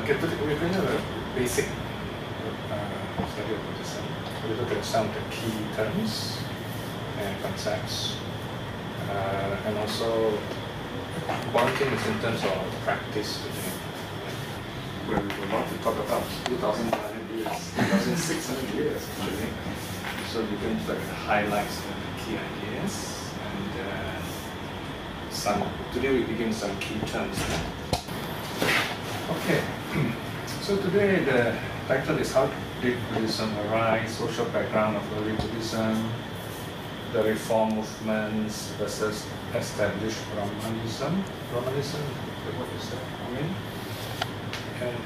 Okay, we're going to have a basic study of Buddhism. We look at some of the key terms and concepts, and also one thing is in terms of practice today, where we will want to talk about 2,500 years, 2,600 years actually. So we're going to highlight the key ideas, and today we begin some key terms. Okay, so today the title is How Did Buddhism Arise? Social Background of Early Buddhism, the Reform Movements versus Established Brahmanism. Brahmanism, what is that? I mean, and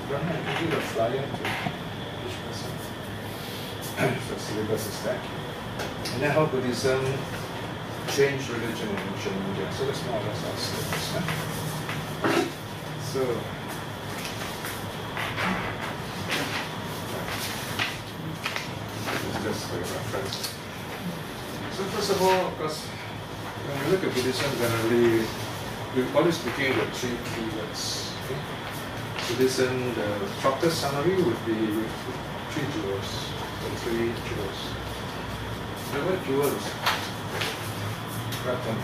Brahman, I give you the flyer to each person. So syllabus is that. And then how Buddhism changed religion in ancient India. So that's more or less our syllabus. So just for your reference. So first of all, of course, when we look at Buddhism generally, we always begin with three keywords. Okay? Buddhism, the shortest summary would be with three jewels, the three jewels. The word jewels, grab them.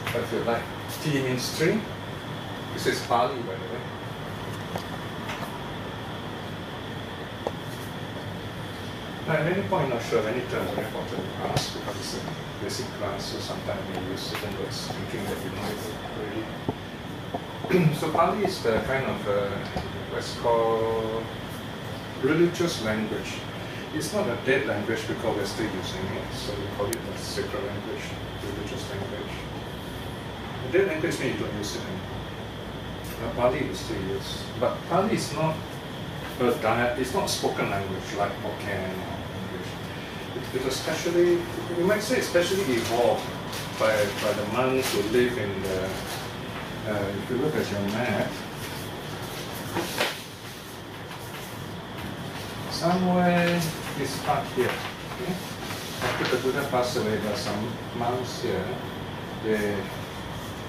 But if you like, T means three. This is Pali, by the way. Now, at any point, not sure of any terms are important to ask because it's a basic class, so sometimes we use certain words thinking that we know it already. So Pali is the kind of what's called religious language. It's not a dead language because we're still using it, so we call it a sacred language, religious language. A dead language means you don't use it anymore. Pali is still used, but Pali is not it's not spoken language like Hokkien or English. It was especially, you might say, especially evolved by the monks who live in the. If you look at your map, somewhere this part here. Okay? After the Buddha passed away, there are some monks here. They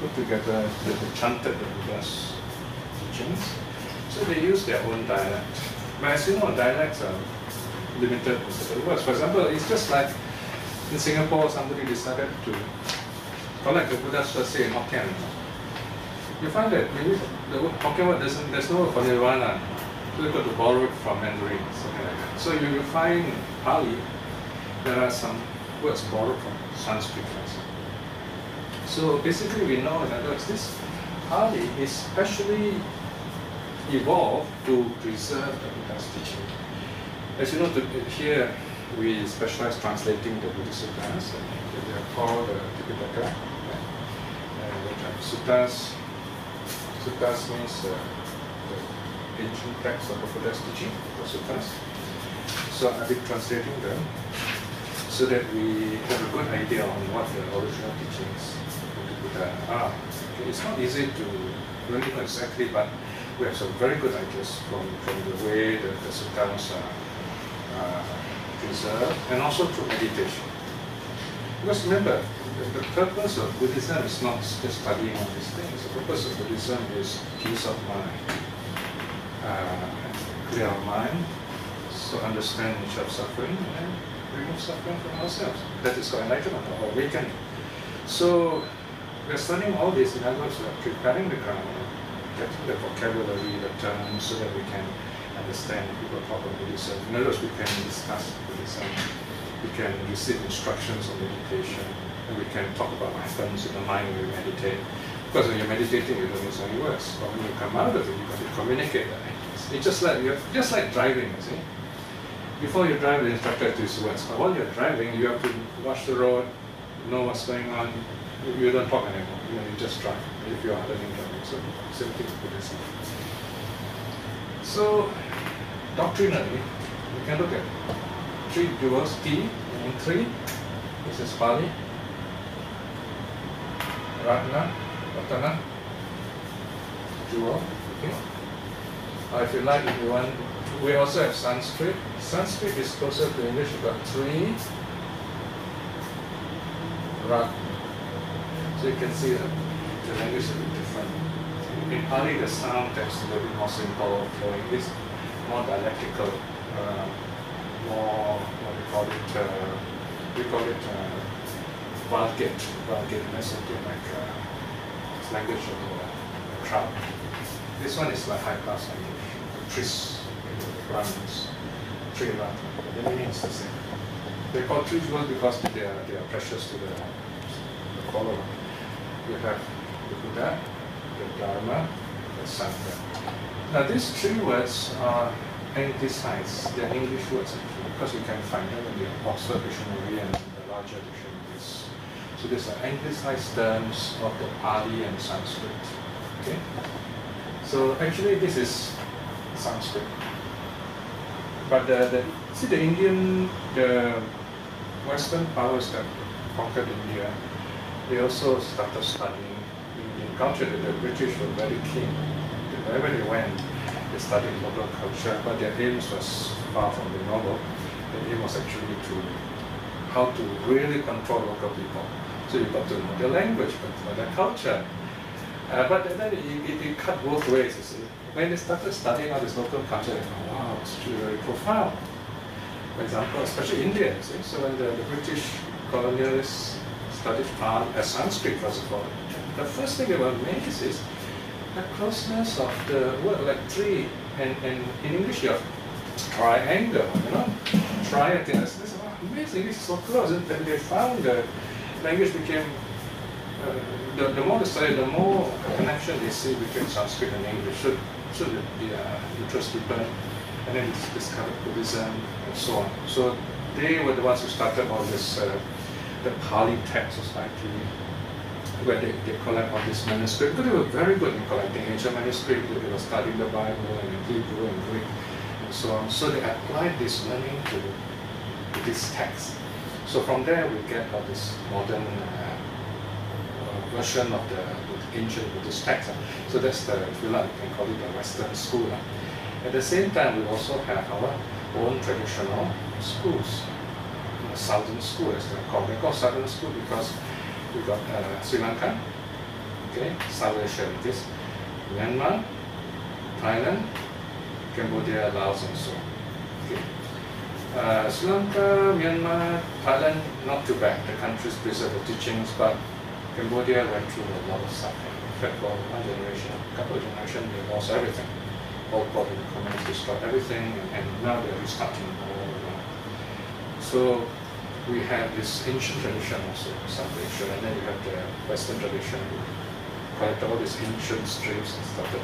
put together, they chanted the Buddha's teachings. So they use their own dialect. But as you know, dialects are limited to certain words. For example, it's just like in Singapore, somebody decided to collect the Buddha's first say in Hokkien. You find that maybe the Hokkien word there's no word for nirvana. So you've got to borrow it from Mandarin, something like that. So you find in Pali, there are some words borrowed from Sanskrit. So basically we know, in other words, this Pali is specially evolved to preserve the Buddha's teaching. As you know, here we specialize translating the Buddhist suttas. They are called the Tipitaka. Suttas. Suttas means the ancient text of the Buddha's teaching, the suttas. So I've been translating them so that we have a good idea on what the original teachings of the Buddha are. Okay, it's not easy to really know exactly, but we have some very good ideas from the way the suttas are preserved, and also through meditation. Because remember, the purpose of Buddhism is not just studying all these things. The purpose of Buddhism is peace of mind, clear our mind, so understand nature of suffering, and remove suffering from ourselves. That is called enlightenment or awakening. So we're studying all this. In other words, we're preparing the ground, getting the vocabulary, the terms, so that we can understand people talk about Buddhism. In other words, we can discuss Buddhism, we can receive instructions on meditation, and we can talk about what happens in the mind when we meditate. Because when you're meditating, you don't use any words. But when you come out of it, you've got to communicate that. It's just like driving, you see. Before you drive, the instructor uses words. But while you're driving, you have to watch the road, know what's going on. You don't talk anymore. You just drive if you are learning driving. So same thing with Buddhism. So doctrinally, we can look at three jewels. T meaning three. This is Pali. Ratna, Ratana, jewel. Okay. If you like, if you want, we also have Sanskrit. Sanskrit is closer to English. We've got three. Ratna. So you can see that the language is a bit different. In Pali, the sound tends to be a bit more simple, flowing. It's more dialectical, more, what we call it Vulgate. Vulgate, and that's something like it's language of the crowd. This one is like high class language, tris, runs, three run. The meaning is the same. They're called three jewels because they are precious to the follower. You have the Buddha, the Dharma, the Sangha. Now these three words are anglicized. They're English words actually, because you can find them in the Oxford Dictionary and the larger dictionaries. So these are anglicized terms of the Pali and Sanskrit. Okay? So actually this is Sanskrit. But the Western powers that conquered India, they also started studying Indian culture. The British were very keen. Wherever they went, they studied local culture, but their aims was far from being noble. The aim was actually how to really control local people. So you got to know their language, but know their culture. But then it cut both ways, you see. When they started studying all this local culture, they thought, wow, it's really very profound. For example, especially India, you see. So when the British colonialists studied Sanskrit, first of all, the first thing they were amazed is the closeness of the word, like tree, and in English you have triangle, you know, triangle. This is amazing, this is so close. And then they found the language became, the more they study, the more connection they see between Sanskrit and English. So the interest deepened, and then they discovered Buddhism and so on. So they were the ones who started all this, the Pali Text Society, where they collect all this manuscript, because they were very good in collecting ancient manuscript. They were studying the Bible and Hebrew and Greek and so on. So they applied this learning to this text. So from there we get all this modern version of the ancient Buddhist text. So that's the, if you like, you can call it the Western school. At the same time, we also have our own traditional schools. The Southern school, as they're called. They're called Southern school because we got Sri Lanka, okay, South Asia, this, Myanmar, Thailand, Cambodia, Laos, and so on. Okay. Sri Lanka, Myanmar, Thailand, not too bad. The countries preserve the teachings, but Cambodia went through a lot of suffering. In fact, for one generation, a couple of generations, they lost everything. All part of the communists destroyed everything, and now they're restarting all over. So we have this ancient tradition also, South Asia, and then you have the Western tradition. We collect all these ancient scripts and started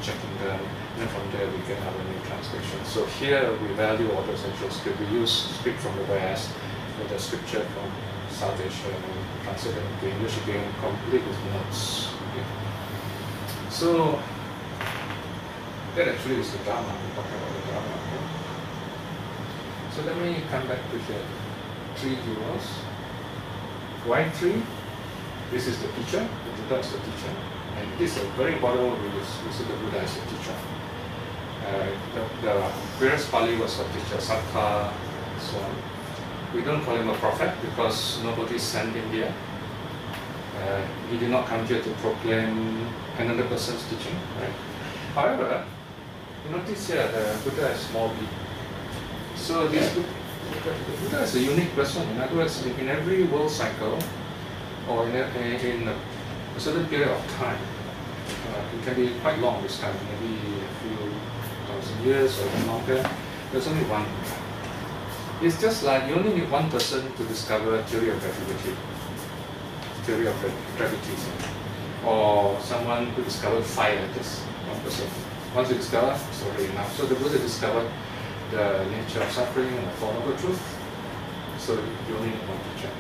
checking them, and then from there we get our new translation. So here we value all those ancient scripts. We use script from the West, with the scripture from South Asia, and translate them into English again, complete with notes. Okay. So that actually is the Dharma. We're talking about the Dharma. Okay? So let me come back to here. Three jewels. Why three? This is the teacher. The Buddha is the teacher. And this is a very important word we use. We say the Buddha is the teacher. The various Pali was a teacher, Sattva, and so on. We don't call him a prophet because nobody sent him here. He did not come here to proclaim another person's teaching. Right? However, you notice here the Buddha is small b. So this the Buddha is a unique person. In other words, in every world cycle, or in a certain period of time, it can be quite long this time, maybe a few thousand years or even longer, there's only one Buddha. It's just like you only need one person to discover theory of relativity, theory of gravity, or someone who discovered fire, just one person. Once you discover, it's already enough. So the Buddha discovered the nature of suffering and the Four Noble Truth. So you only need one teacher,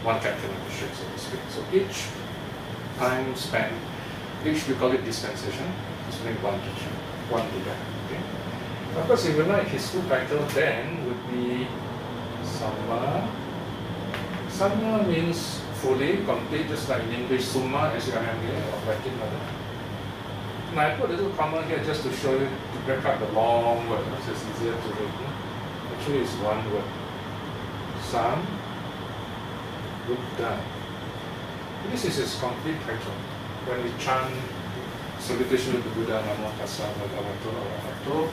one captain of the ship, so to speak. So each time span, each we call it dispensation, is only one teacher, one Buddha. Okay? Of course, if you like, his full title then would be Samma. Samma means fully, complete, just like in English, Summa, S-U-M-M-A, or Latin mother. And I put a little comma here just to show you, to break up the long word, so it's easier to read. Actually, it's one word. Sam Buddha. This is his complete title. When we chant salutation of the Buddha, Namo Tassa Bhagavato Arahato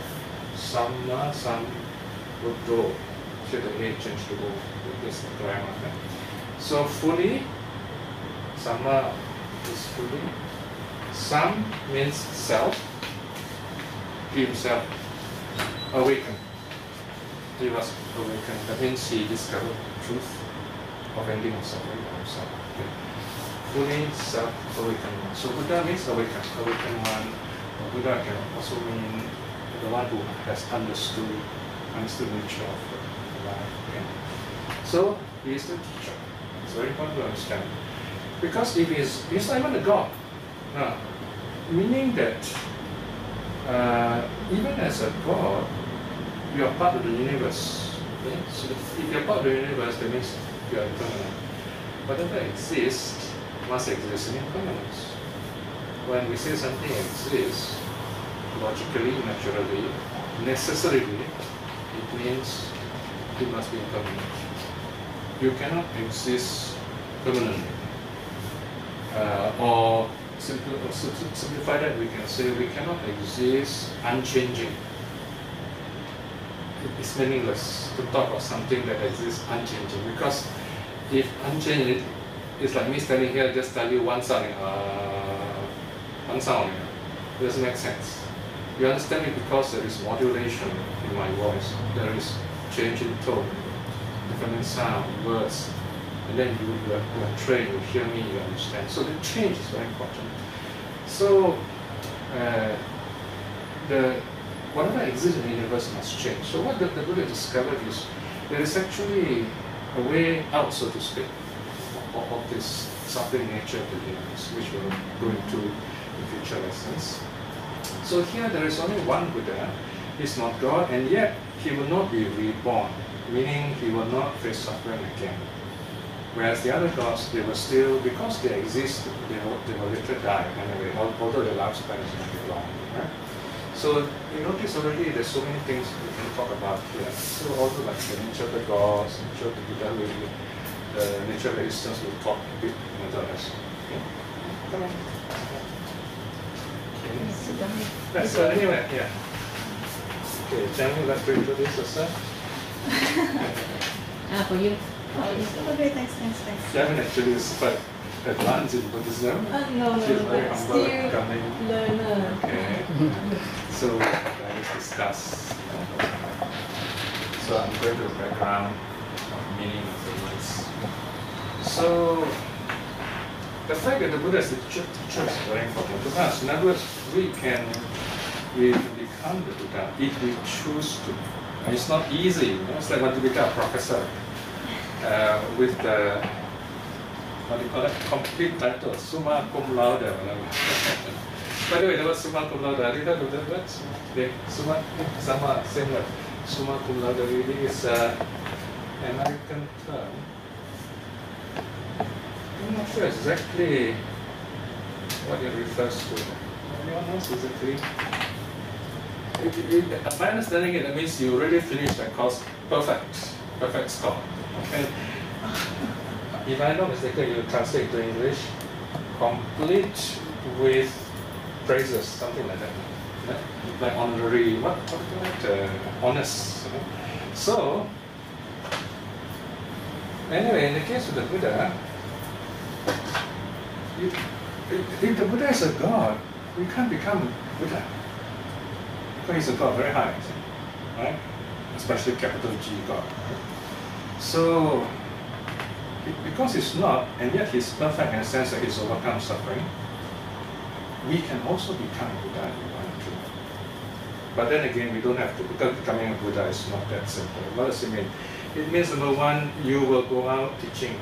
Samma Sambuddho. Should the A change to O? This is the grammar. So fully, Samma is fully. Sam means self. He himself awakened. He was awakened. That means he discovered the truth of ending of suffering by himself. Okay. Fully self-awakened. So Buddha means awakened. Awakened one. Buddha can also mean the one who has understood the nature of life. Okay. So he is the teacher. It's very important to understand. Because if he's not even a god. Meaning that even as a god, you are part of the universe. Okay? So if you are part of the universe, that means you are impermanent. Whatever exists must exist in impermanence. When we say something exists, logically, naturally, necessarily, it means it must be impermanent. You cannot exist permanently. Or simplify that, we can say we cannot exist unchanging. It's meaningless to talk about something that exists unchanging, because if unchanging, it's like me standing here just tell you one sound, it doesn't make sense. You understand it because there is modulation in my voice, there is change in tone, different in sound, words, and then you are trained, you hear me, you understand. So the change is very important. So whatever exists in the universe must change. So what the Buddha discovered is there is actually a way out, so to speak, of this suffering nature of the universe, which we'll go into in future lessons. So here there is only one Buddha. He's not God, and yet he will not be reborn, meaning he will not face suffering again. Whereas the other gods, they were still, because they exist, they will later die anyway, although their lifespan is not very long. Right? So you notice already there's so many things we can talk about here. So also like the nature of the gods, nature of the Buddha, the nature of existence, we'll talk a bit another lesson. Okay? Come on. Okay. So anyway, yeah. Okay, Jen, you'd like to introduce yourself? For you. Okay, thanks. Jen actually is quite advanced in Buddhism. No, She's very humble, still coming. learner. Okay. So let's discuss. So I'm going to the background of meaning of the words. So the fact that the Buddha is the teacher is very important to us. In other words, we can become the Buddha if we choose to. And it's not easy. You know? It's like want to become a professor with the what do you call it? Complete title, summa cum laude. By the way, the word summa cum laude, have you heard of that word? Same word. Summa cum laude really is an American term. I'm not sure exactly what it refers to. Anyone else exactly? My understanding it means you already finished that course perfect score. Okay. If I'm not mistaken, you translate to English, complete with praises, something like that. Like honorary, what do you call it? Honors. You know? So, anyway, in the case of the Buddha, if the Buddha is a god, we can't become Buddha. Because he's a god very high, right? Especially capital G God. So, because he's not, and yet he's perfect in the sense that he's overcome suffering, we can also become Buddha if we want to. But then again, we don't have to, because becoming a Buddha is not that simple. What does it mean? It means, number one, you will go out teaching.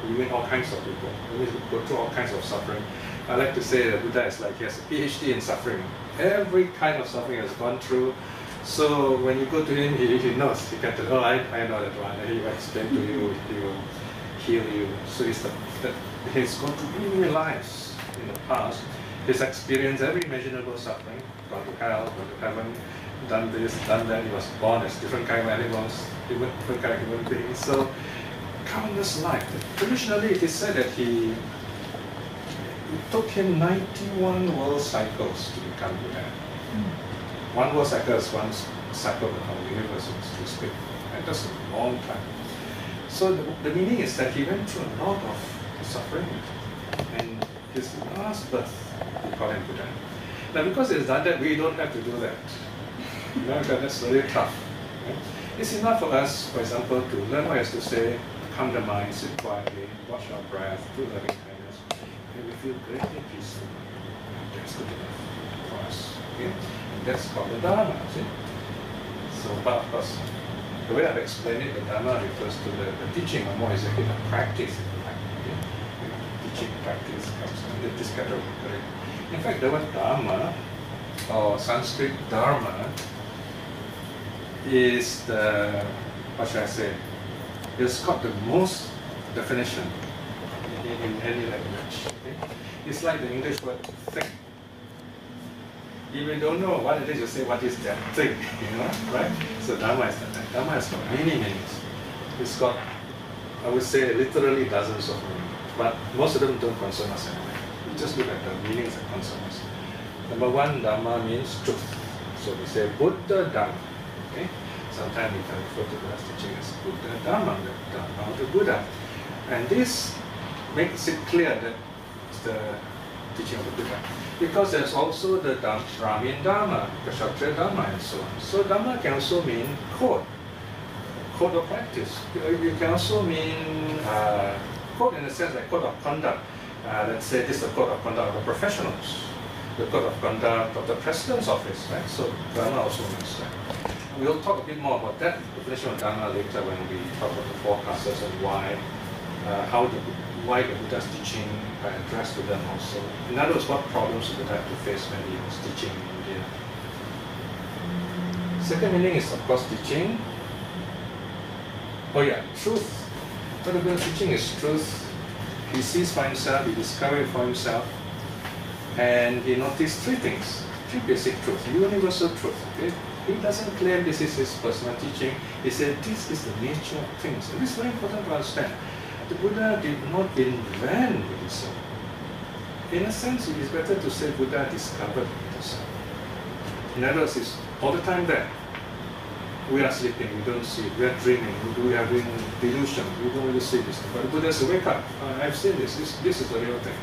You meet all kinds of people. You will go through all kinds of suffering. I like to say that Buddha is like he has a PhD in suffering. Every kind of suffering he has gone through. So when you go to him, he knows. He can tell, oh, I know that one. He will explain to you. He will heal you. So he's gone through many lives in the past. He's experienced every imaginable suffering. Gone to hell, gone to heaven, done this, done that. He was born as different kind of animals, different kind of human beings. So countless life. Traditionally, it is said that he it took him 91 world cycles to become Buddha. One world cycle is one cycle of the whole universe, so to speak. And that's a long time. So the meaning is that he went through a lot of suffering. And his last birth, we call him Buddha. Now because he's done that, we don't have to do that. You know, that's very tough. Right? It's enough for us, for example, to learn what he has to say, calm the mind, sit quietly, watch our breath, do loving kindness, and we feel greatly peaceful. That's good enough for us. Okay? And that's called the Dharma, see? So, but of course, the way I've explained it, the Dharma refers to the teaching, or more exactly the practice. Okay? Teaching practice comes under this category. In fact, the word Dharma, or Sanskrit Dharma, is the, what should I say, it's got the most definition in any language. Okay? It's like the English word thing. If you don't know what it is, you say, what is that thing? You know, right? So Dharma is that. Dharma has got many meanings. It's got, I would say, literally dozens of meanings. But most of them don't concern us anyway. We just look at the meanings that concern us. Number one, Dharma means truth. So we say Buddha Dhamma. Okay? Sometimes we can refer to Buddha's teaching as Buddha Dhamma, the Dharma of the Buddha. And this makes it clear that it's the teaching of the Buddha. Because there's also the Brahmin Dharma, the Kshatriya Dharma, and so on. So Dharma can also mean code of practice. You can also mean code in the sense like code of conduct. Let's say this is the code of conduct of the professionals, the code of conduct of the president's office, right? So Dharma also means that. We'll talk a bit more about that definition of Dharma later when we talk about the four classes and why the Buddha's teaching are addressed to them also. In other words, what problems the Buddha had to face when he was teaching in India. Second meaning is, of course, teaching. Oh yeah, truth. What the Buddha's teaching is truth. He sees for himself, he discovers for himself, and he noticed three things, three basic truths, universal truth. Okay? He doesn't claim this is his personal teaching. He said this is the nature of things. And this is very important to understand. The Buddha did not invent Buddhism. In a sense, it is better to say Buddha discovered Buddhism. In other words, it's all the time there. We are sleeping, we don't see it. We are dreaming, we are having delusion, we don't really see this. But the Buddha says, wake up, I've seen this. This is the real thing.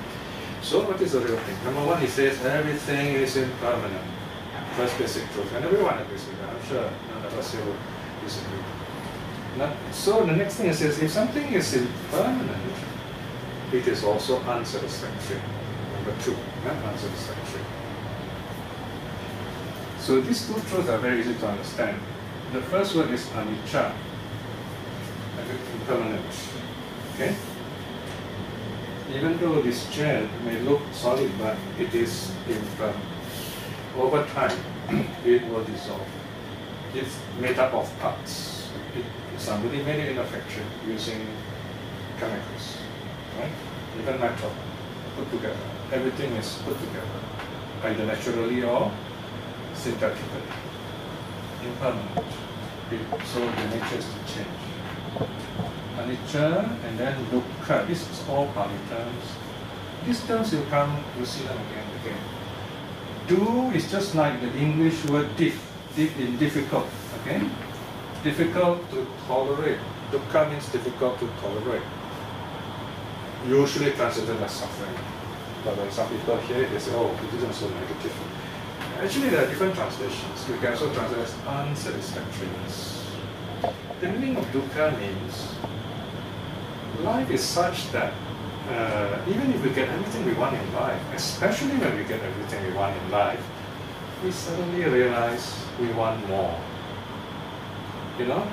So what is the real thing? Number one, he says everything is impermanent. First basic truth. And everyone agrees with that. I'm sure none of us here will disagree. So the next thing is, if something is impermanent, it is also unsatisfactory. Number two, unsatisfactory. So these two truths are very easy to understand. The first word is anicca, impermanent. Okay? Even though this chair may look solid, but it is impermanent. Over time, it will dissolve. It's made up of parts. Somebody made it in a factory using chemicals, right? Even metal, put together. Everything is put together, either naturally or synthetically. Impermanent. So the nature is to change. Anicca and then dukkha. This is all Pali terms. These terms will see them again and again. Do is just like the English word diff in difficult, okay? Difficult to tolerate. Dukkha means difficult to tolerate. Usually translated as suffering. But when some people hear it, they say, oh, it isn't so negative. Actually, there are different translations. You can also translate as unsatisfactoriness. The meaning of dukkha means life is such that even if we get everything we want in life, especially when we get everything we want in life, we suddenly realize we want more. You know,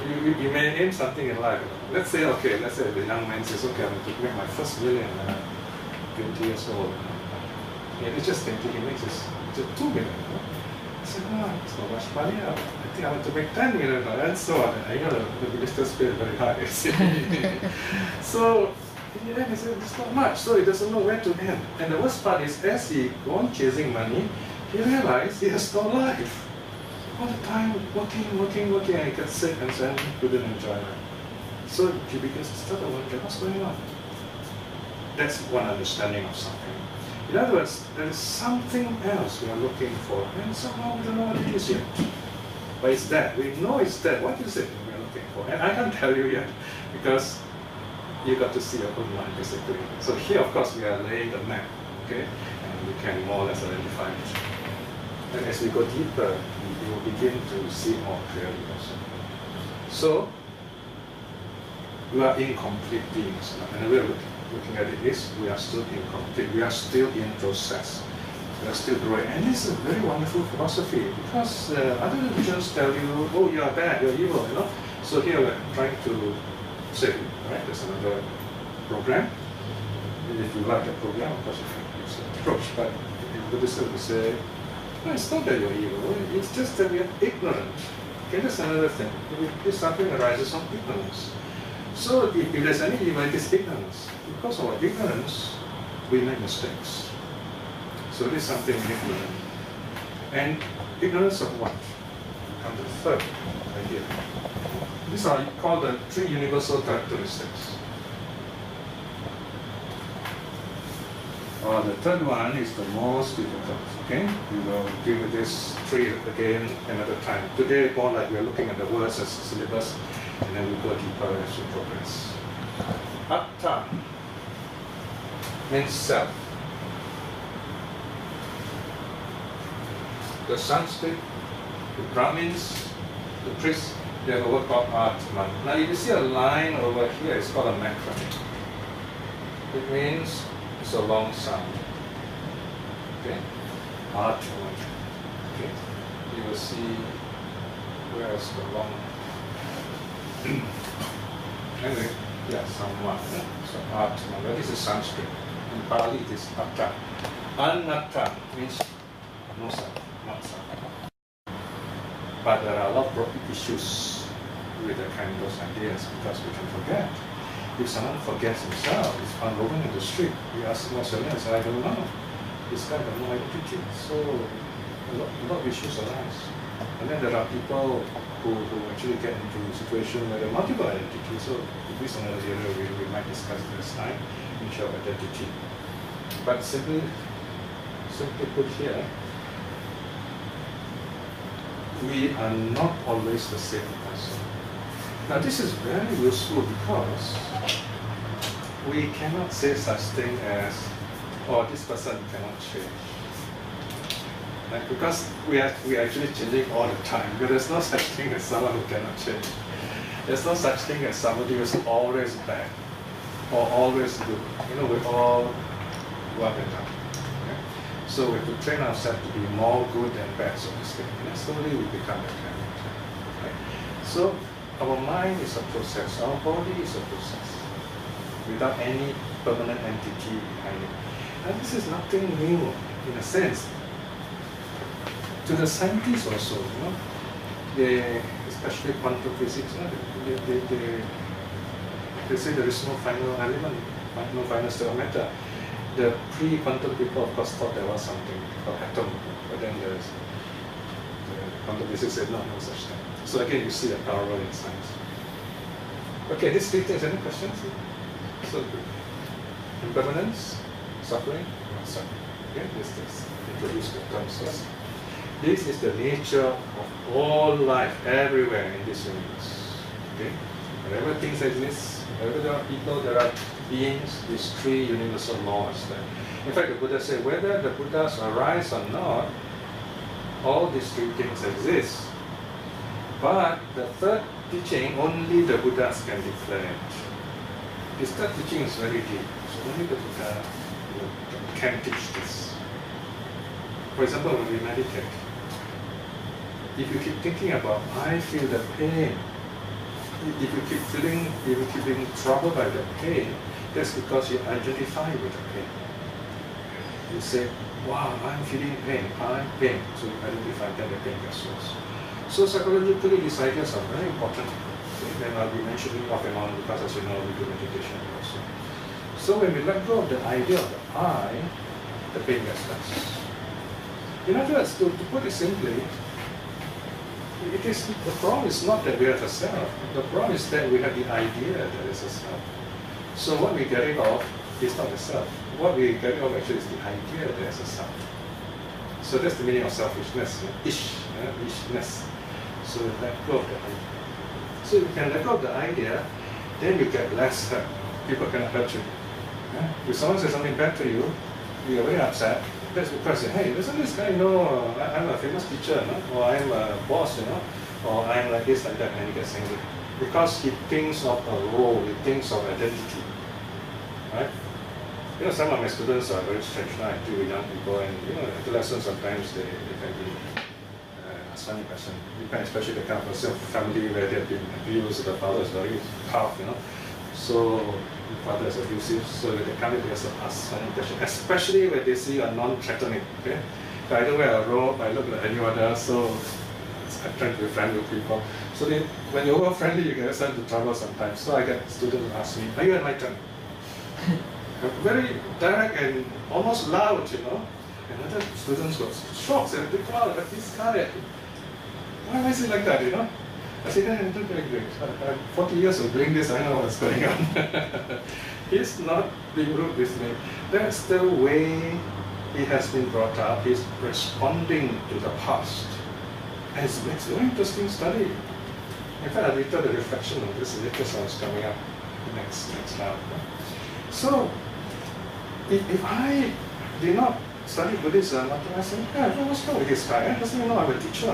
you may aim something in life. Let's say the young man says, okay, I'm going to make my first million 20 years old. And it's just thinking he makes his 2 million. I said, no, it's not much money. I think I want to make 10 million and so on. And I know the ministers pay very high. So in the end, he said, it's not much. So he doesn't know where to end. And the worst part is, as he goes on chasing money, he realized he has no life. All the time working, and he gets sick and then couldn't enjoy it. So he begins to start to wonder, what's going on? That's one understanding of something. In other words, there is something else we are looking for, and somehow we don't know what it is yet. But it's there. We know it's there. What is it we are looking for? And I can't tell you yet, because you got to see your own mind, basically. So here, of course, we are laying the map, okay? And we can more or less identify it. And as we go deeper, we will begin to see more clearly also. So, we are incomplete beings. And we are looking at it is, we are still incomplete. We are still in process. We are still growing. And this is a very wonderful philosophy, because other religions tell you, oh, you are bad, you are evil, you know. So here we are trying to say, right, there's another program. And if you like the program, of course you can use the approach. But in Buddhism we say, no, it's not that you're evil, it's just that we are ignorant. Okay, that's another thing. This suffering arises from ignorance. So if there's any evil, it is ignorance. Because of our ignorance, we make mistakes. So this is something we need to learn. And ignorance of what? Come to the third idea. These are called the three universal characteristics. The third one is the most difficult, okay? We will deal with this three again another time. Today, more like we are looking at the words as syllabus, and then we go deeper as we progress. Atta means self. The Sanskrit, the Brahmins, the priests, they have a word called Atman. Now, if you see a line over here, it's called a macron. It means it's a long sound. Okay? Atman. Okay? You will see where is the long. Anyway, yeah, somewhat. So Atman. Well, this is Sanskrit. In Pali, it is Atta. Anatta means no sound, not sound. But there are a lot of issues with the kind of those ideas, because we can forget. If someone forgets himself, he's found roaming in the street, we ask him what's your name, he says, I don't know. This guy has no identity. So a lot of issues arise. And then there are people who actually get into a situation where there are multiple identities. So if this is another area we might discuss this time, issue of identity. But simply put here, we are not always the same person. Now this is very useful, because we cannot say such thing as, oh, this person cannot change. Right? Because we are actually changing all the time. Because there's no such thing as someone who cannot change. There's no such thing as somebody who is always bad or always good. You know, we're all up and down. So we have to train ourselves to be more good than bad, so to speak. And slowly we become that kind of person. Right? So our mind is a process, our body is a process, without any permanent entity behind it. And this is nothing new, in a sense. To the scientists also, you know, they, especially quantum physics, you know, they say there is no final element, no final state of matter. The pre-quantum people, of course, thought there was something called atom, but then the quantum physics said no such thing. So again, you see a parallel in science. Okay, these three things. Any questions? So, impermanence, suffering, not suffering. Okay, this is introduced the terms first. This is the nature of all life everywhere in this universe. Okay, wherever things exist, wherever there are people, there are beings, these three universal laws there. In fact, the Buddha said, whether the Buddhas arise or not, all these three things exist. But the third teaching, only the Buddhas can declare it. This third teaching is very deep, so only the Buddha can teach this. For example, when we meditate, if you keep thinking about, I feel the pain, if you keep being troubled by the pain, that's because you identify with the pain. You say, wow, I'm feeling pain, I'm pain. So you identify that the pain gets worse. So psychologically, these ideas are very important. Okay? Then I'll be mentioning off and on, because as you know, we do meditation also. So when we let go of the idea of the I, the pain gets less. In other words, to put it simply, the problem is not that we have a self. The problem is that we have the idea that there is a self. So what we get rid of It's not the self. What we get of actually is the idea that there's a self. So that's the meaning of selfishness, ishness. So let go of the idea. So you can let go of the idea, then you get less hurt. People cannot hurt you. If someone says something bad to you, you are very upset. That's because, hey, doesn't this guy know I'm a famous teacher, no? Or I'm a boss, or I'm like this, like that, and he gets angry. Because he thinks of a role, he thinks of identity, right? Some of my students are very strange now. I deal with young people, and adolescents sometimes they can be ask funny question. Especially the kind of family where they've been abused. The father is very tough, So the father is abusive, so they come in to ask funny question. Especially when they see a non-threatening. Okay, I don't wear a robe. I look like anyone else, so I'm trying to be friendly with people. So when you're over friendly, you get yourself into trouble sometimes. So I get students who ask me, "Are you enlightened?" Very direct and almost loud, And other students got shocked and they wow, this guy, why is he like that, I said, yeah, don't be angry. 40 years of doing this, I know what's going on. He's not being rude with me. That's the way he has been brought up. He's responding to the past. And it's a very interesting study. In fact, I'll read the reflection of this later, so it's coming up next now. So, if I did not study Buddhism, I say, what's wrong with this guy? Doesn't he know I'm a teacher?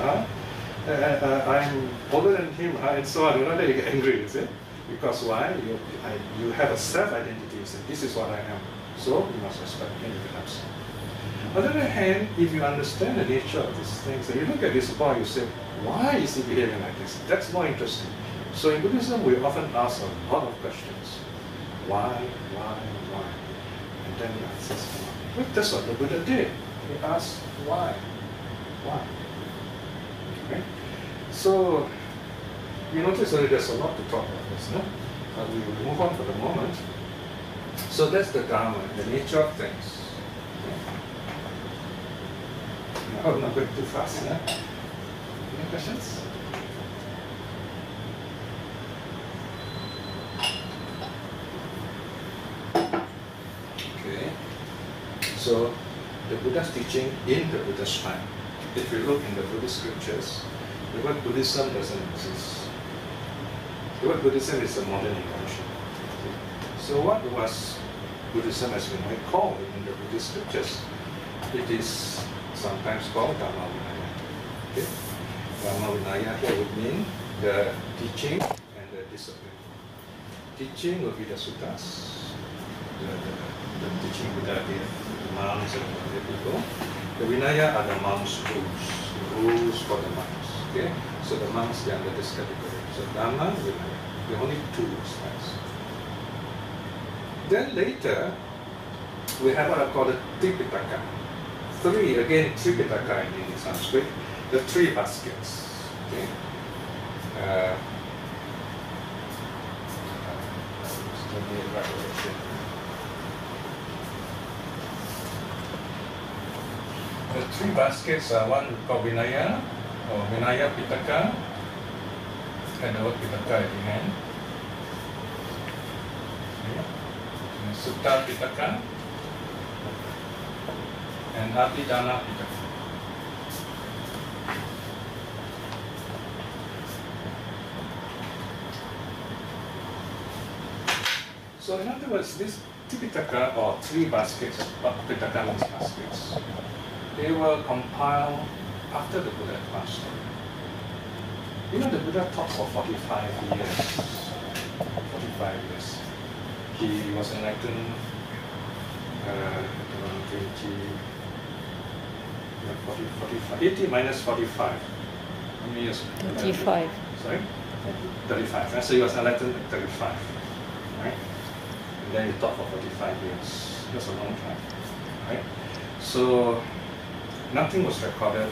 I'm older than him, and so on. Then you get angry, is it? Because why? You have a self-identity. You say, this is what I am. So you must respect me, you can upset. On the other hand, if you understand the nature of these things, and you look at this boy, you say, why is he behaving like this? That's more interesting. So in Buddhism, we often ask a lot of questions. Why? And then the answers come up. But that's what the Buddha did. He asked, why? Why? Okay? So, you notice that there's a lot to talk about this, no? But we will move on for the moment. So that's the Dharma, the nature of things. Oh, not going too fast, huh? Any questions? Okay. So, the Buddha's teaching in the Buddhist time. If you look in the Buddhist scriptures, the word Buddhism doesn't exist. The word Buddhism is a modern invention. So what was Buddhism as we might call it in the Buddhist scriptures? It is sometimes called Dharma Vinaya. Okay? Dharma Vinaya here would mean the teaching and the discipline. Teaching will be the suttas, the teaching Buddha gave the monks and the people. The Vinaya are the monks' rules for the monks. Okay? So the monks, they are under this category. So Dharma, Vinaya. There are only two styles. Then later, we have what are called the Tripitaka. Tripitaka in Sanskrit, the three baskets. Okay? The three baskets are one called Vinaya, or Vinaya Pitaka, and the word Pitaka at the end. Okay. Sutta Pitaka, and Abhidhana Pitaka. So in other words, this Tipitaka, or three baskets, Pitaka means baskets, they were compiled after the Buddha passed away. The Buddha taught for 45 years. 45 years. He was enlightened around 80 minus 45. How many years? 35. Sorry? 35. So he was enlightened at 35. Right? And then he taught for 45 years. That's a long time. Right? So nothing was recorded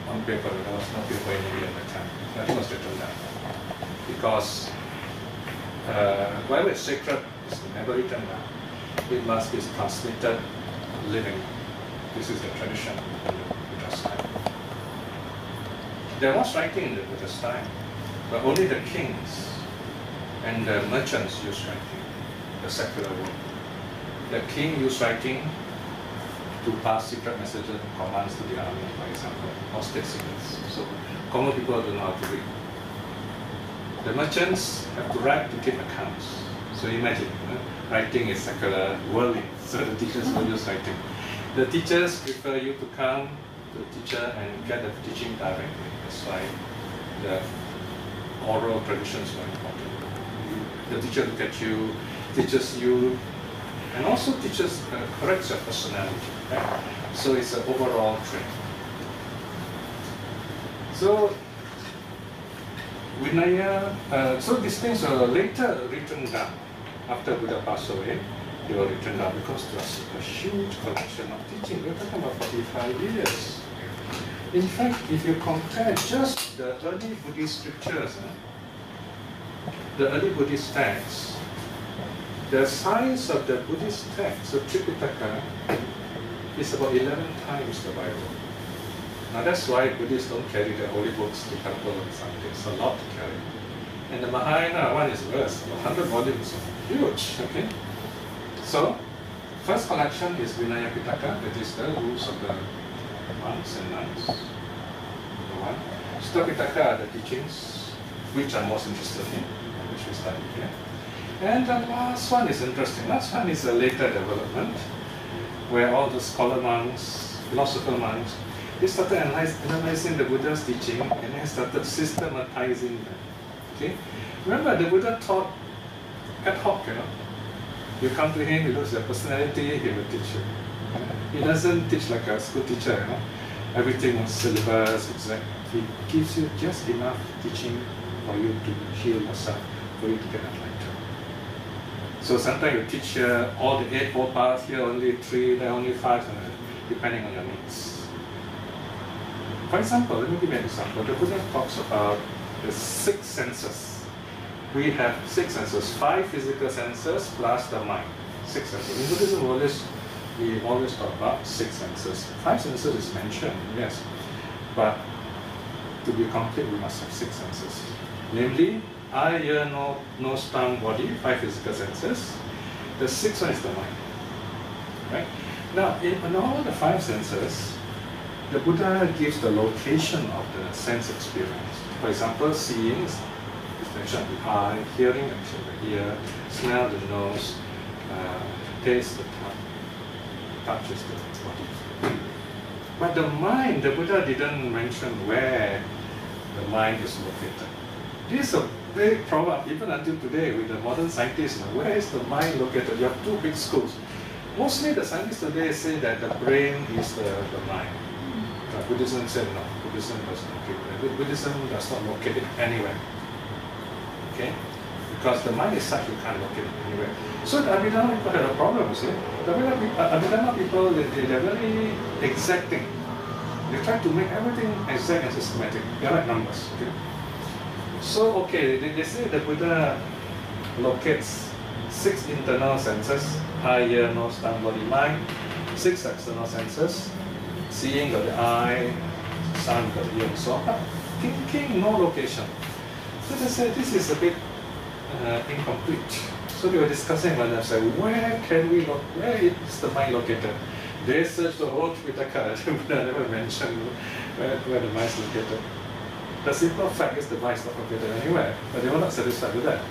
on paper. There was no paper in India at that time. Nothing was written down. Because whatever is sacred is never written down. It must be transmitted living. This is the tradition in the Buddha's time. There was writing in the Buddha's time, but only the kings and the merchants used writing. the secular world. The king used writing to pass secret messages and commands to the army, for example, or state secrets. So common people don't know how to read. The merchants have to write to keep accounts. So imagine, writing is secular, worldly, so the teachers will use writing. The teachers prefer you to come to the teacher and get the teaching directly. That's why the oral tradition is very important. The teacher look at you, teaches you, and also teaches, corrects your personality. Right? So it's an overall training. So Vinaya, so these things were later written down. After Buddha passed away, they were written down because there was a huge collection of teaching. We're talking about 45 years. In fact, if you compare just the early Buddhist scriptures, the early Buddhist texts, the size of the Buddhist text, the Tripitaka, is about 11 times the Bible. Now that's why Buddhists don't carry the holy books to temple on Sunday. It's a lot to carry. And the Mahayana one is worse, 100 volumes, huge, okay? So, first collection is Vinaya Pitaka, that is the rules of the monks and nuns. The one. Sutta Pitaka are the teachings, which I'm most interested in, which we study here. And the last one is interesting. Last one is a later development, where all the scholar monks, philosopher monks, they started analyzing the Buddha's teaching and then started systematizing them. Okay? Remember, the Buddha taught ad hoc, You come to him, he looks at your personality, he will teach you. He doesn't teach like a school teacher, Everything on syllabus, exact. He gives you just enough teaching for you to heal yourself, for you to get enlightened. So sometimes you teach here all the 8 Fold Paths, here only 3, there only 5, depending on your needs. For example, let me give you an example. The Buddha talks about the 6 senses. We have 6 senses, 5 physical senses plus the mind. 6 senses. In Buddhism, we always talk about 6 senses. 5 senses is mentioned, yes. But to be complete, we must have 6 senses. Namely, eye, ear, nose, tongue, body, 5 physical senses. The 6th one is the mind. Right? Now, in all the 5 senses, the Buddha gives the location of the sense experience. For example, seeing is mentioned of the eye, hearing is mentioned of the ear, smell the nose, taste the tongue, touch is the body. But the mind, the Buddha didn't mention where the mind is located. This is a big problem, even until today with the modern scientists. Where is the mind located? You have 2 big schools. Mostly the scientists today say that the brain is the mind. Buddhism said no. Buddhism does not locate it. Buddhism does not locate it anywhere. Okay? Because the mind is such you can't locate it anywhere. So the Abhidhamma people had a problem, you see. The Abhidhamma people, they're very exacting. They try to make everything exact and systematic. They like numbers. Okay? So, okay, they say the Buddha locates 6 internal senses, eye, ear, nose, tongue, body, mind, 6 external senses. Seeing got the eye, sound got the ear, and so on. But thinking, no location. So they said this is a bit incomplete. So they were discussing with themselves, where is the mind located? They searched the whole Tripitaka, the Buddha never mentioned where the mind is located. The simple fact is the mind is not located anywhere, but they were not satisfied with that.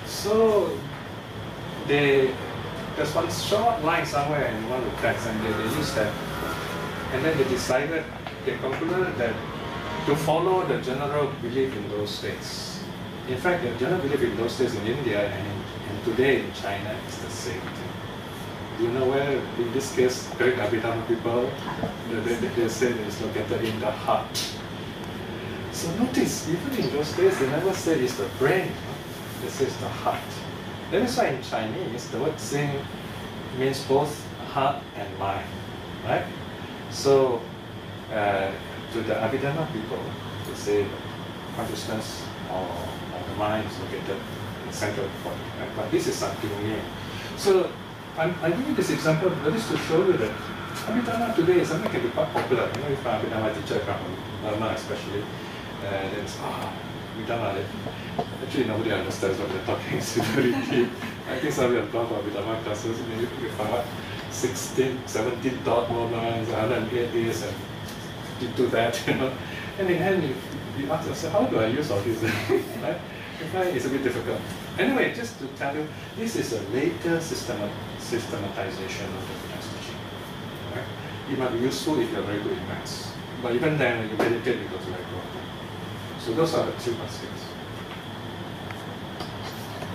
So there's one short line somewhere in one of the texts, and they used that. And then they decided, they concluded that to follow the general belief in those days. In fact, the general belief in those days in India and today in China is the same thing. Do you know where, in this case, great Abhidhamma people, they say it's located in the heart. So notice, even in those days, they never say it's the brain. They say it's the heart. That is why in Chinese, the word sing means both heart and mind, right? So, to the Abhidhamma people, they say consciousness or the mind is located in the center of the body. Right? But this is something new. So, I'm giving this example just to show you that Abhidhamma today is something that can be quite popular. If an Abhidhamma teacher comes, Burma especially, then it's, Buddham, actually nobody understands what they're talking. It's very deep. I think some of you have gone for Buddham classes, maybe you find what 16, 17 thought moments, 108 days, and you do that, you know. And in the end, you ask yourself, how do I use all this? Right? You find it's a bit difficult. Anyway, just to tell you, this is a later systematization of the Buddha's teaching. Right? It might be useful if you're very good in maths. But even then, when you meditate, it goes very well. So those are the 3 baskets.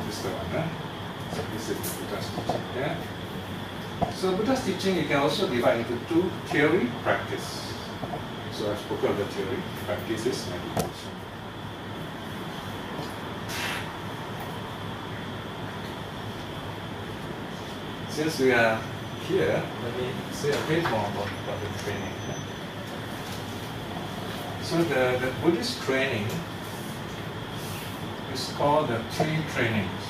This is the one, huh? So this is the Buddha's teaching. Yeah? So Buddha's teaching, you can also divide into 2, theory, practice. So I've spoken of the theory, practice is meditation. Since we are here, let me say a bit more about the training. So the Buddhist training is called the 3 trainings.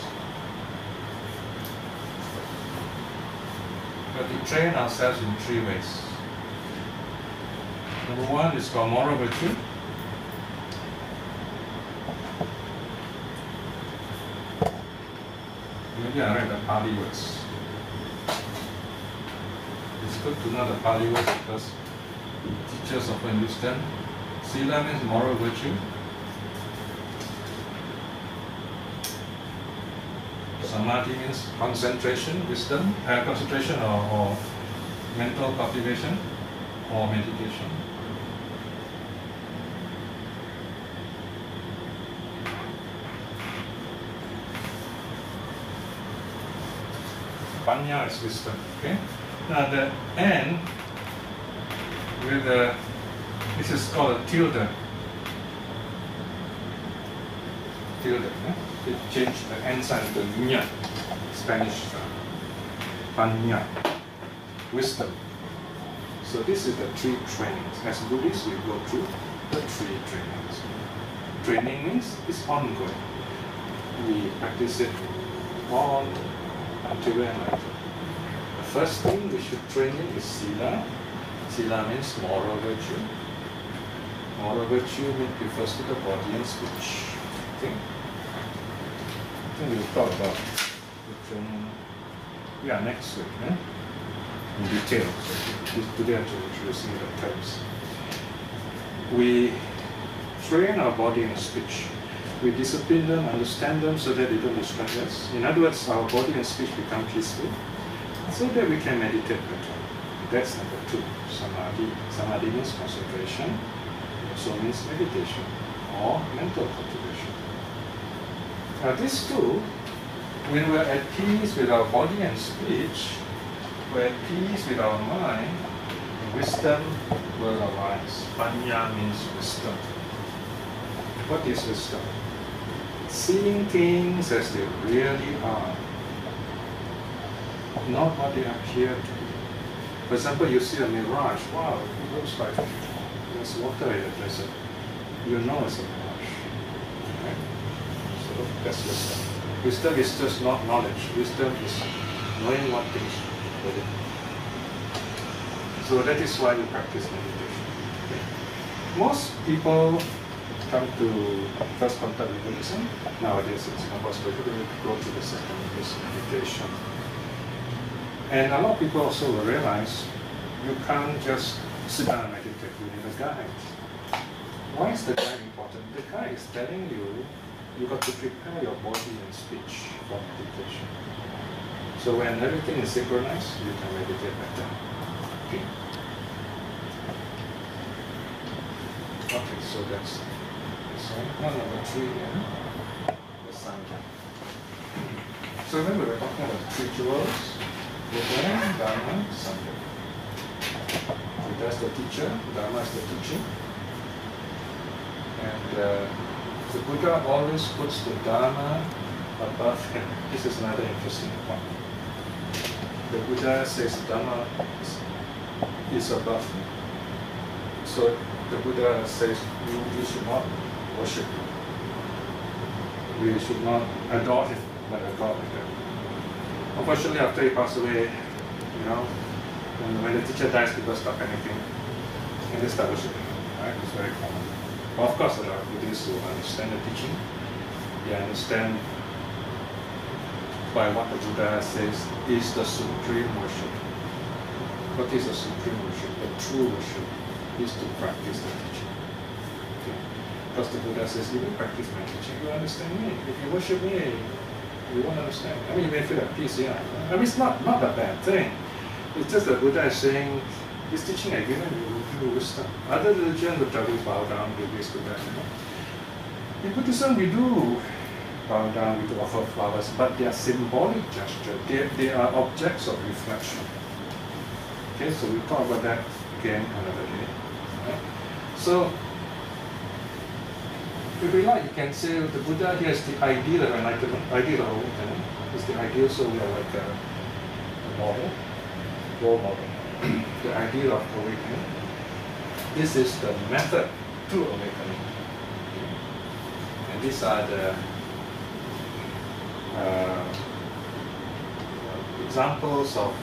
But we train ourselves in 3 ways. Number 1 is called moral virtue. Maybe I write the Pali words. It's good to know the Pali words because teachers often use them. Sila means moral virtue. Samadhi means concentration, wisdom, concentration or mental cultivation or meditation. Panya is wisdom. Okay. Now the N with the this is called a tilde. Tilde. It changed the N sign to nya, Spanish sound. Panya, wisdom. So this is the 3 trainings. As Buddhists, we go through the 3 trainings. Training means it's ongoing. We practice it on until we're enlightened. The first thing we should train in is sila. Sila means moral virtue. Moral virtue refers to the body and speech. Okay? I think we'll talk about the training. Yeah, next week, in detail. So today I'm introducing the terms. We train our body and speech. We discipline them, understand them so that they don't distract us. In other words, our body and speech become peaceful so that we can meditate better. That's number 2, samadhi. Samadhi means concentration, also means meditation or mental cultivation. Now these 2, when we're at peace with our body and speech, we're at peace with our mind, wisdom will arise. Panya means wisdom. What is wisdom? Seeing things as they really are, not what they appear to be. For example, you see a mirage. Wow, it looks like there's water in the desert. You know it's a mirage. Right? So that's wisdom. Wisdom is just not knowledge. Wisdom is knowing what things really. So that is why we practice meditation. Okay. Most people come to first contact with Buddhism. Nowadays in Singapore, especially, we go to the second is meditation. And a lot of people also will realize you can't just sit down and meditate. You need a guide. Why is the guide important? The guide is telling you you got to prepare your body and speech for meditation. So when everything is synchronized, you can meditate better. Okay. Okay, so that's this one. Number 3 here. The Sangha. So remember we're talking about 3 jewels. Buddha, Dharma, Sangha. Buddha is the teacher, Dharma is the teaching. And the Buddha always puts the Dharma above him. This is another interesting point. The Buddha says Dharma is above him. So the Buddha says we should not worship him. We should not adore him like a god like that. Unfortunately, after he passed away, you know, when the teacher dies, people stop anything and they start worshiping him. Right? It's very common. Well, of course, there are Buddhists who understand the teaching. They understand by what the Buddha says is the supreme worship. What is the supreme worship? The true worship is to practice the teaching. Okay? Because the Buddha says, if you practice my teaching, you understand me. If you worship me, you won't understand. I mean, you may feel at peace, yeah. I mean, it's not a bad thing. It's just the Buddha is saying, this teaching I given you wisdom. Other religions would tell you bow down, do this, do that. In Buddhism, we do bow down, we do offer flowers, but they are symbolic gesture. They are objects of reflection. Okay, so we'll talk about that again another day. Right? So, if we like, you can say the Buddha here is the ideal of enlightenment, ideal of awakening. It's the ideal, so we are like a model, role model. The ideal of awakening. This is the method to awakening. And these are the examples of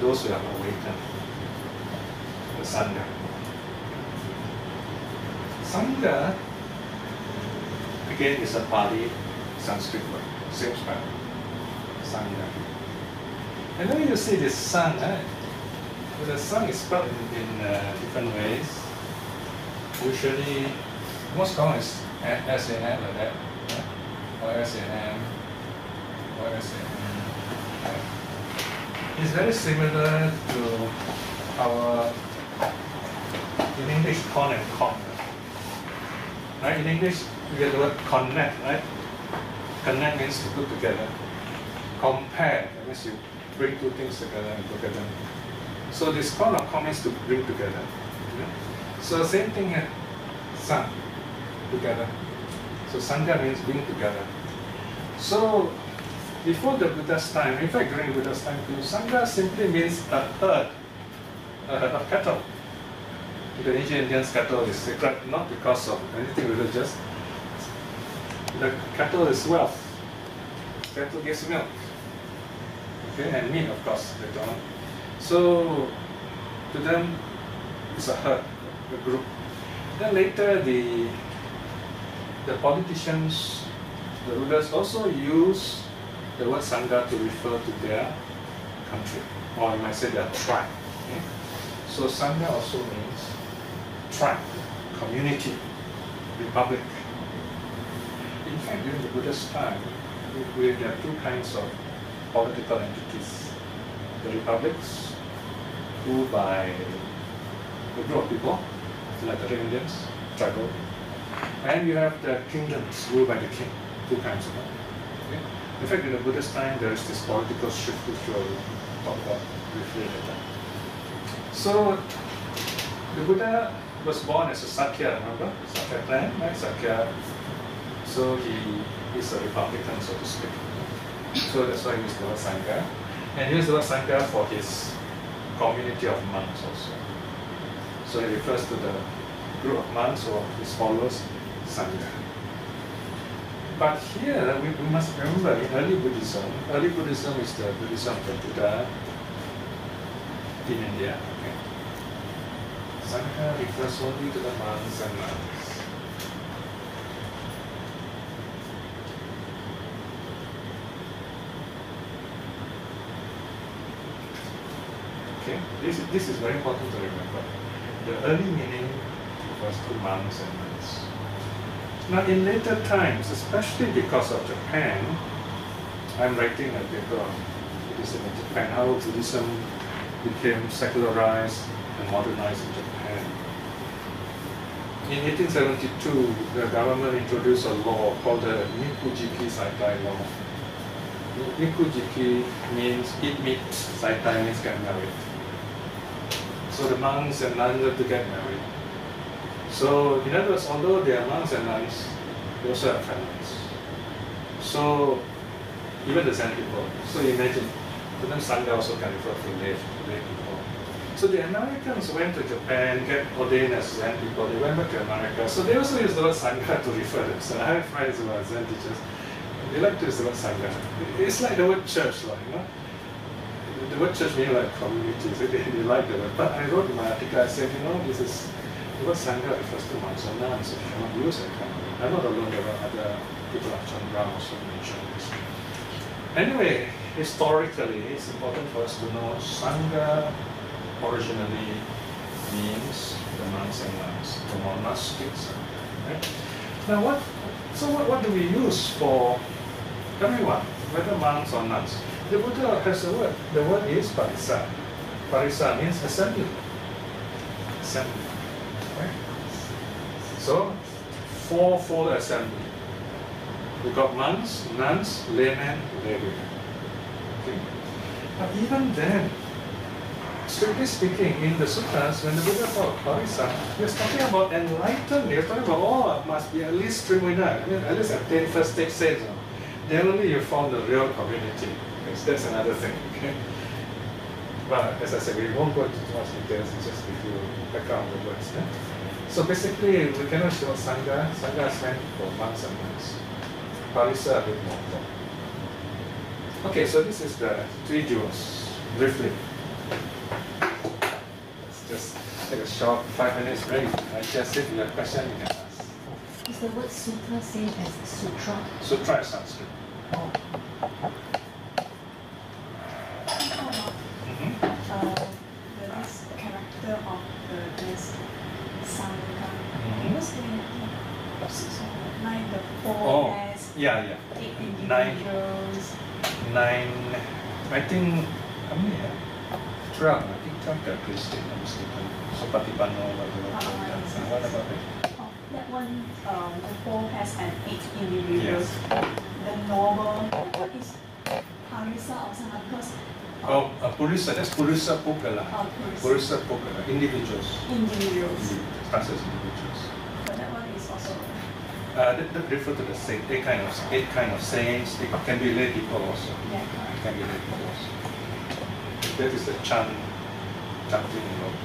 those who have awakened. The Sangha. Sangha, again, is a Pali Sanskrit word, same spelling. Sangha. And then you see this sun, the sun is spelled in different ways. Usually, most common is S-A-N like that, or S-A-N, or S-A-N. It's very similar to our, in English, con and con. Right? In English, we get the word connect, right? Connect means to put together. Compare, that means you bring two things together and look at them. So this con or con means to bring together. So same thing here, sun, together. So Sangha means bring together. So before the Buddha's time, in fact during Buddha's time too, Sangha simply means a herd of cattle. The ancient Indians, cattle is sacred not because of anything religious. The cattle is wealth. Cattle gives milk. Okay, and meat of course later on. So to them it's a herd, a group. Then later the politicians, the rulers also use the word Sangha to refer to their country, or you might say their tribe. Okay? So Sangha also means tribe, community, republic. In fact, during the Buddha's time, there are two kinds of political entities. The republics, ruled by a group of people, like the Indians, tribal. And you have the kingdoms ruled by the king, two kinds of them. Okay? In fact, in the Buddhist time, there is this political shift which we'll talk about briefly later. So, the Buddha was born as a Sakya, remember? Sakya clan, right? Sakya. So he is a republican, so to speak. So that's why he used the word Sangha. And he used the word Sangha for his community of monks also. So he refers to the group of monks or his followers, Sangha. But here we must remember in early Buddhism is the Buddhism of the Buddha in India. Okay. Sangha refers only to the monks and nuns. Okay, this is very important to remember. The early meaning refers to monks and nuns. Now in later times, especially because of Japan, I'm writing a paper on Buddhism in Japan, how Buddhism became secularized and modernized in Japan. In 1872, the government introduced a law called the Nikujiki Saitai law. Nikujiki means eat meat, Saitai means get married. So the monks and nuns have to get married. So in other words, although they are monks and nuns, they also have families. So even the Zen people. So imagine, for them Sangha also can refer to lay people. So the Americans went to Japan, get ordained as Zen people. They went back to America. So they also use the word Sangha to refer to themselves. I have friends who are Zen teachers. They like to use the word Sangha. It's like the word church, you know. The word church means like community. So they like the word. But I wrote in my article, I said, you know, the word Sangha refers to monks and nuns, if you cannot use it. I'm not alone, there are other people like Chant also mentioned this. Anyway, historically, it's important for us to know Sangha originally means the monks and nuns, the monastics. Right? Now, what do we use for everyone, whether monks or nuns? The Buddha has a word. The word is parisa. Parisa means assembly. Assembly. Right? So, fourfold assembly. We got monks, nuns, laymen, laywomen. Okay. But even then, strictly speaking, in the sutras, when the Buddha talked parisa, he was talking about enlightened. He was talking about, must be at least 3 minutes. I mean, at least attain first stage sales. Then only you form the real community. Because that's another thing. Okay? But as I said, we won't go into too much details, just give you background of the words. Yeah? So basically, we cannot show Sangha. Sangha is meant for monks and nuns. Parisa a bit more. Okay, so this is the 3 jewels, briefly. Let's just take a short 5 minutes break. I just if you have a question, you can ask. Is the word sutra same as sutra? Sutra is Sanskrit. Oh. This character of this Sangha. What's the like the 4 pairs, yeah. 8 individuals. 9, I think, how many? 12, I think 12 characteristics, I'm mistaken. So Patipano, what about it? Oh, that one, the 4 pairs and 8 individuals. Yes. The normal, what is Parisa or Sangha? Because Purisa, that's Purisa Pukala. Purisa Pukala, individuals. Individuals. Classes individuals. But that one is also. That refer to the saint, 8 kind of saints. It can be lay people also. Yeah. It can be lay people also. That is the Chant, chanting in Lord.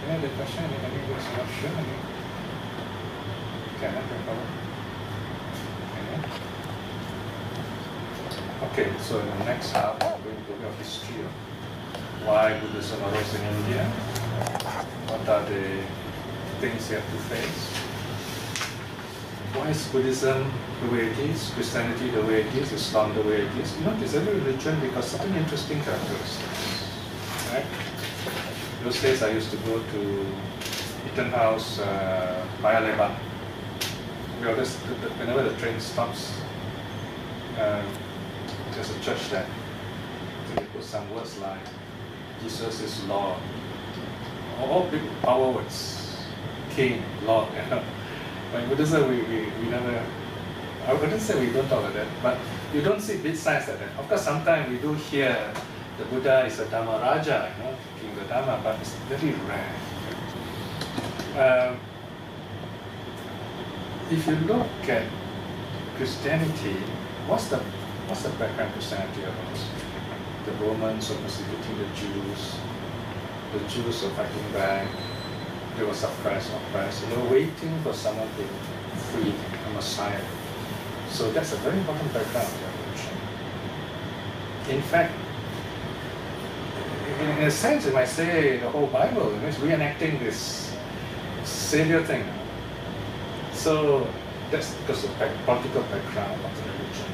Any other question? Anybody was not sure? Can I take over? Okay, so in the next half, we're going to look at history of why Buddhism arose in India. What are the things you have to face? Why is Buddhism the way it is, Christianity the way it is, Islam the way it is? You notice every religion because certain interesting characteristics. Right? Those days I used to go to Eaton House, Paya Lebar. Whenever the train stops, there's a church there. So they put some words like Jesus is Lord. All big power words. King, Lord. But in Buddhism, we never, I wouldn't say we don't talk like that, but you don't see big signs like that. Of course, sometimes we do hear the Buddha is a Dhamma Raja, King of the Dhamma, but it's very rare. If you look at Christianity, what's the background Christianity about? The Romans were persecuting the Jews were fighting back. They were suppressed, oppressed. They were waiting for someone to free a Messiah. So that's a very important background of evolution. In fact, in a sense, you might say the whole Bible is reenacting this Savior thing. So that's because of the political background of the religion.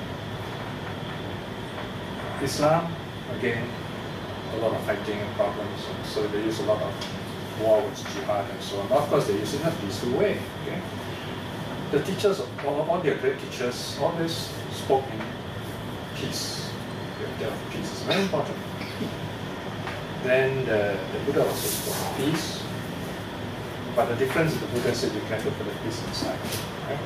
Islam, again, a lot of fighting and problems, so they use a lot of war with jihad and so on. Of course, they use it in a peaceful way. Okay? The teachers, all their great teachers, always spoke in peace. Peace is very important. Then the Buddha also spoke of peace, but the difference is the Buddha said you can't look for the peace inside. Right?